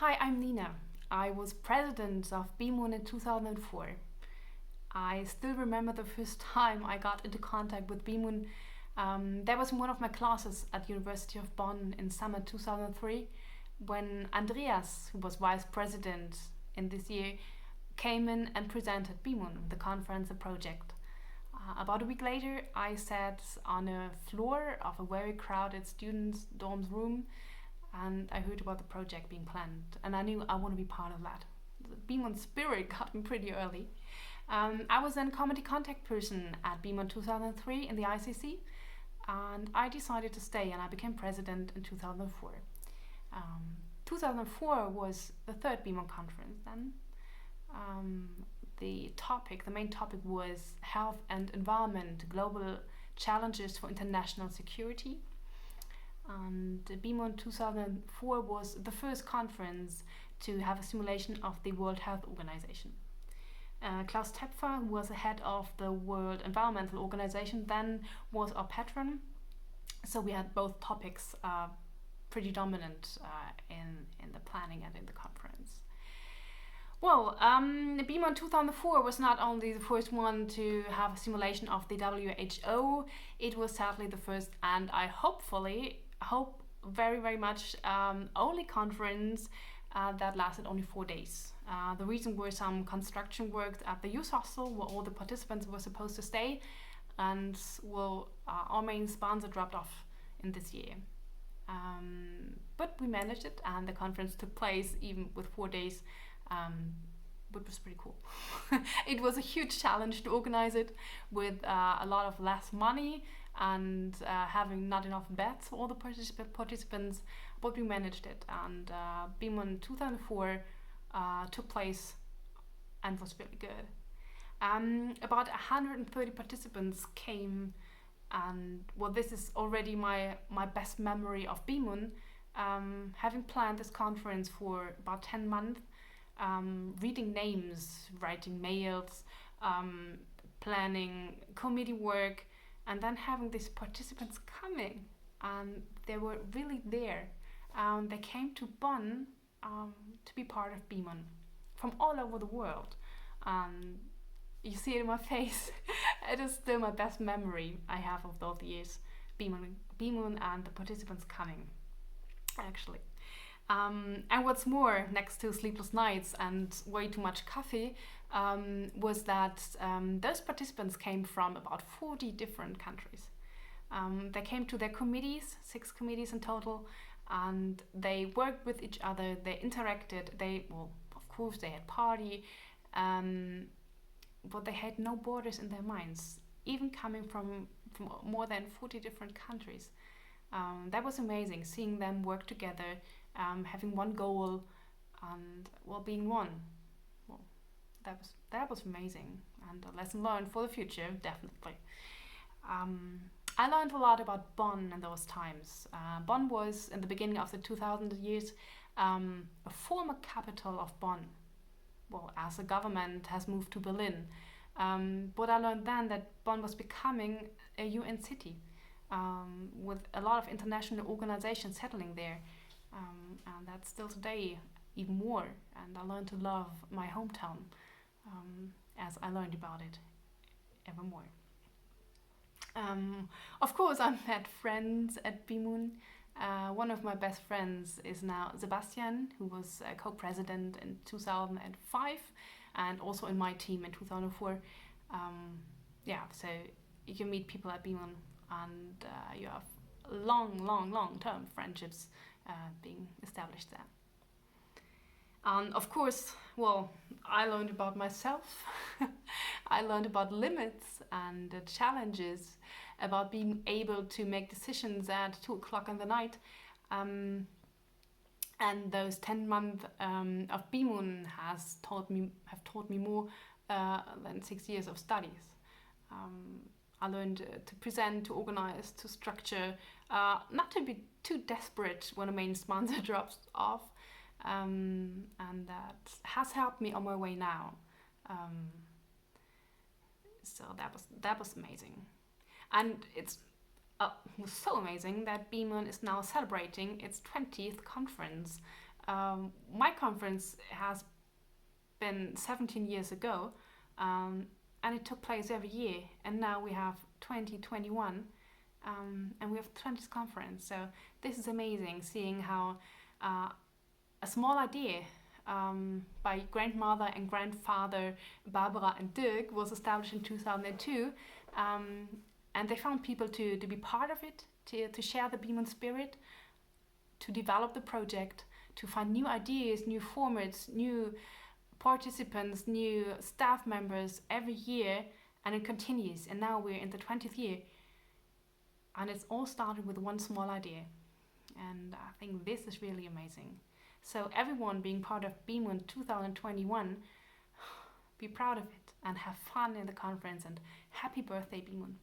Hi, I'm Nina. I was president of BIMUN in 2004. I still remember the first time I got into contact with BIMUN. That was in one of my classes at University of Bonn in summer 2003 when Andreas, who was vice president in this year, came in and presented BIMUN, the conference, the project. About a week later, I sat on a floor of a very crowded students' dorms room and I heard about the project being planned, and I knew I want to be part of that. The BIMUN spirit got me pretty early. I was then committee contact person at BIMUN 2003 in the ICC, and I decided to stay, and I became president in 2004. 2004 was the third BIMUN conference then. The main topic was health and environment, global challenges for international security. And BIMUN 2004 was the first conference to have a simulation of the World Health Organization. Klaus Tepfer, who was the head of the World Environmental Organization, then was our patron. So we had both topics pretty dominant in the planning and in the conference. Well, BIMUN 2004 was not only the first one to have a simulation of the WHO, it was sadly the first, and I hope very much only conference that lasted only 4 days. The reason were some construction work at the youth hostel where all the participants were supposed to stay, and our main sponsor dropped off in this year. But we managed it, and the conference took place even with 4 days, which was pretty cool. It was a huge challenge to organize it with a lot of less money and having not enough beds for all the participants, but we managed it, and BIMUN 2004 took place and was really good. About 130 participants came, and this is already my best memory of BIMUN, having planned this conference for about 10 months, reading names, writing mails, planning committee work, and then having these participants coming, and they were really there. They came to Bonn to be part of BIMUN from all over the world. You see it in my face. It is still my best memory I have of those years, BIMUN and the participants coming, actually. And what's more, next to sleepless nights and way too much coffee, was that those participants came from about 40 different countries. They came to their committees, 6 committees in total, and they worked with each other, they interacted, of course they had party, but they had no borders in their minds, even coming from more than 40 different countries. That was amazing, seeing them work together, having one goal, and being one. That was amazing, and a lesson learned for the future, definitely. I learned a lot about Bonn in those times. Bonn was, in the beginning of the 2000 years, a former capital of Bonn. As the government has moved to Berlin. But I learned then that Bonn was becoming a UN city, with a lot of international organizations settling there. And that's still today even more. And I learned to love my hometown as I learned about it ever more. Of course, I met friends at BIMUN. One of my best friends is now Sebastian, who was co-president in 2005 and also in my team in 2004. So you can meet people at BIMUN, and you have long-term friendships being established there. And of course, I learned about myself. I learned about limits and challenges, about being able to make decisions at 2 o'clock in the night. And those 10 months of BIMUN have taught me more than 6 years of studies. I learned to present, to organize, to structure, not to be too desperate when a main sponsor drops off. And that has helped me on my way now. So that was amazing, and it was so amazing that BIMUN is now celebrating its 20th conference My conference has been 17 years ago, and it took place every year. And now we have 2021, and we have the 20th conference. So this is amazing, seeing how a small idea by grandmother and grandfather Barbara and Dirk was established in 2002, and they found people to be part of it, to share the BIMUN spirit, to develop the project, to find new ideas, new formats, new participants, new staff members every year, and it continues. And now we're in the 20th year, and it's all started with one small idea. And I think this is really amazing. So everyone being part of BIMUN 2021, be proud of it and have fun in the conference, and happy birthday BIMUN.